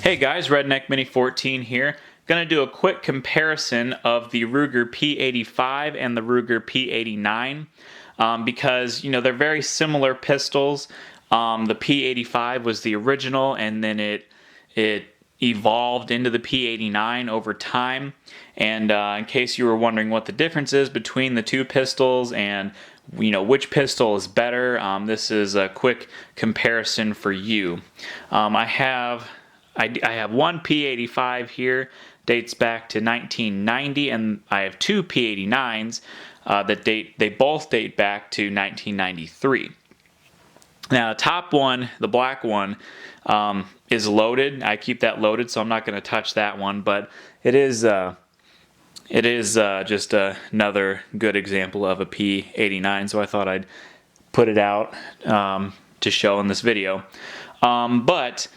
Hey guys, Redneck Mini 14 here. Gonna do a quick comparison of the Ruger P85 and the Ruger P89 because they're very similar pistols. The P85 was the original, and then it evolved into the P89 over time. And in case you were wondering what the difference is between the two pistols and which pistol is better, this is a quick comparison for you. I have one P85 here, dates back to 1990, and I have two P89s they both date back to 1993. Now the top one, the black one, is loaded. I keep that loaded, so I'm not going to touch that one, but it is just another good example of a P89, so I thought I'd put it out to show in this video. Let's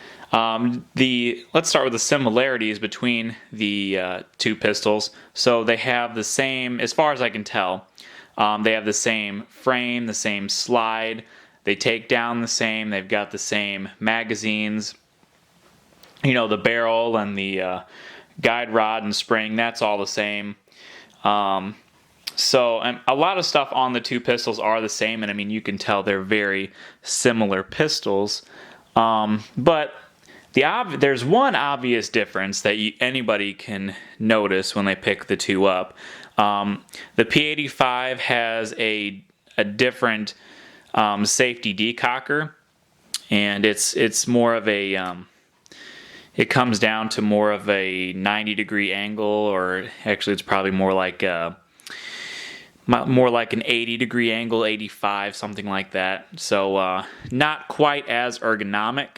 start with the similarities between the two pistols. So they have the same, as far as I can tell, they have the same frame, the same slide, they take down the same, they've got the same magazines, the barrel and the guide rod and spring, that's all the same. So a lot of stuff on the two pistols are the same, and I mean you can tell they're very similar pistols. But there's one obvious difference that anybody can notice when they pick the two up. The P85 has a different safety decocker, and it's more of a it comes down to more of a 90-degree angle, or actually it's probably more like an 80-degree angle, 85, something like that. So not quite as ergonomic.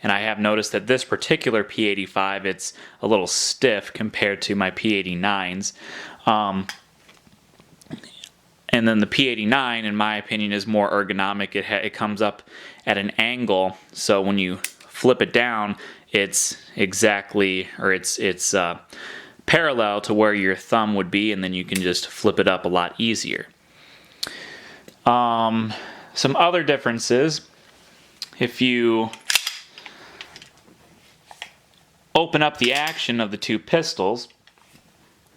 And I have noticed that this particular P85, it's a little stiff compared to my P89s. And then the P89, in my opinion, is more ergonomic. It comes up at an angle, so when you flip it down, it's exactly, or it's parallel to where your thumb would be, and then you can just flip it up a lot easier. Some other differences, if you open up the action of the two pistols,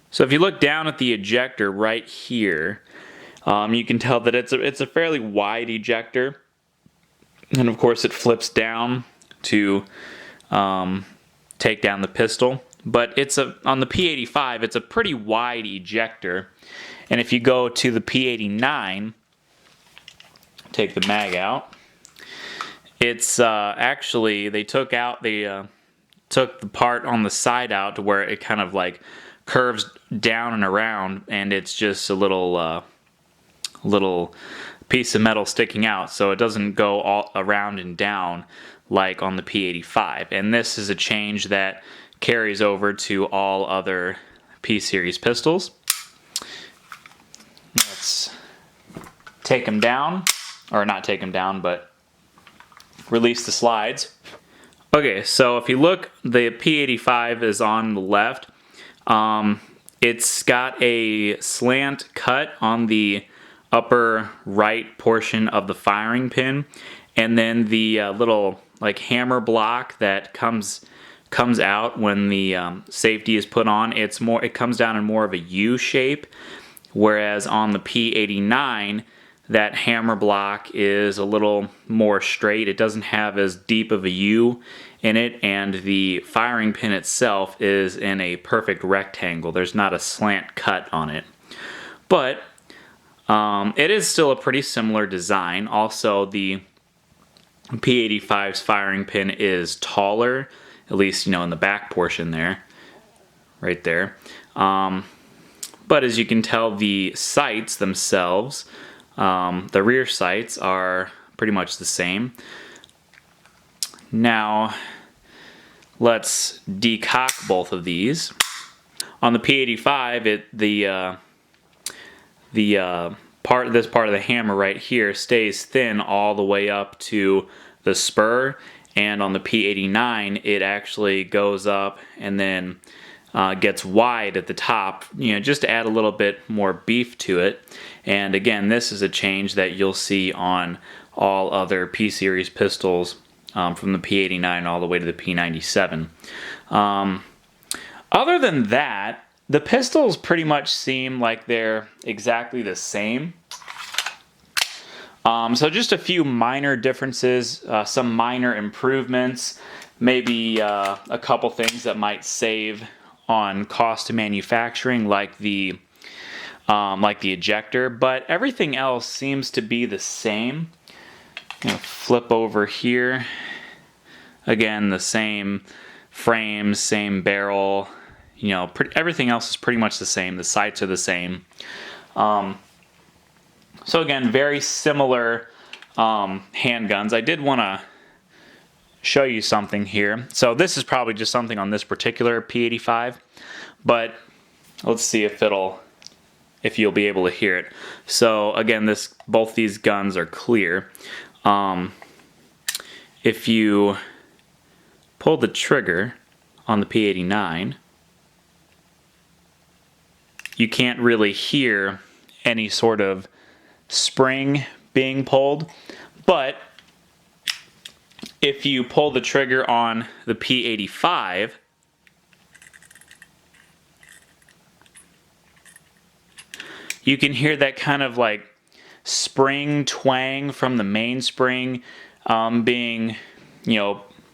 so if you look down at the ejector right here, you can tell that it's a fairly wide ejector, and of course it flips down to take down the pistol. But on the P85, it's a pretty wide ejector, and if you go to the P89, take the mag out, it's actually they took the part on the side out to where it kind of like curves down and around, and it's just a little piece of metal sticking out, so it doesn't go all around and down like on the P85. And this is a change that carries over to all other P-Series pistols. Let's take them down, or not take them down, but release the slides. Okay, so if you look, the P85 is on the left. It's got a slant cut on the upper right portion of the firing pin, and then the little like hammer block that comes out when the safety is put on, it comes down in more of a U shape, whereas on the P89 that hammer block is a little more straight. It doesn't have as deep of a U in it, and the firing pin itself is in a perfect rectangle. There's not a slant cut on it. But it is still a pretty similar design. Also, the P85's firing pin is taller, at least in the back portion there, right there. But as you can tell, the sights themselves, the rear sights, are pretty much the same. Now let's decock both of these. On the P85, this part of the hammer right here stays thin all the way up to the spur, and on the P89 it actually goes up and then gets wide at the top, just to add a little bit more beef to it. And again, this is a change that you'll see on all other P-Series pistols from the P89 all the way to the P97. Other than that, the pistols pretty much seem like they're exactly the same. So just a few minor differences, some minor improvements, maybe a couple things that might save on cost of manufacturing, like the ejector, but everything else seems to be the same. Flip over here. Again, the same frames, same barrel. Everything else is pretty much the same. The sights are the same. So again, very similar handguns. I did want to show you something here. So this is probably just something on this particular P85, but let's see if you'll be able to hear it. So again, both these guns are clear. If you pull the trigger on the P89, you can't really hear any sort of spring being pulled, but if you pull the trigger on the P85, you can hear that kind of like spring twang from the mainspring being,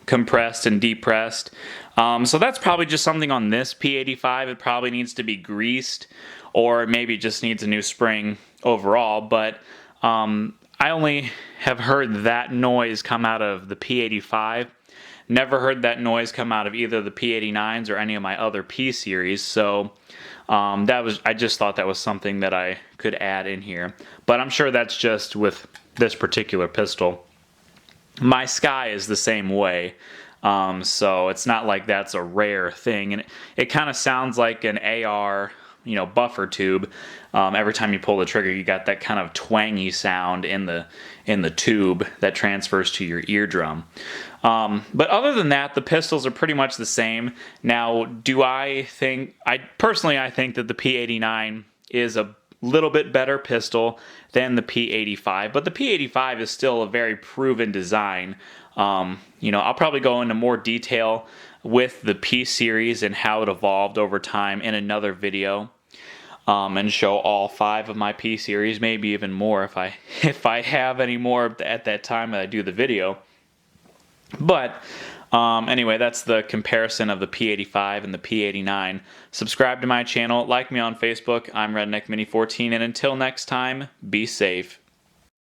compressed and depressed. So that's probably just something on this P85. It probably needs to be greased, or maybe just needs a new spring overall. But I only have heard that noise come out of the P85. Never heard that noise come out of either the P89s or any of my other P series. So I just thought that was something that I could add in here. But I'm sure that's just with this particular pistol. My Sky is the same way. So it's not like that's a rare thing. And it kind of sounds like an AR, buffer tube. Every time you pull the trigger, you got that kind of twangy sound in the tube that transfers to your eardrum. But other than that, the pistols are pretty much the same. Now, I think that the P89 is a little bit better pistol than the P85, but the P85 is still a very proven design. I'll probably go into more detail with the P series and how it evolved over time in another video, and show all 5 of my P series, maybe even more if I have any more at that time that I do the video. But anyway, that's the comparison of the P85 and the P89. Subscribe to my channel, like me on Facebook. I'm Redneck Mini 14, and until next time, be safe.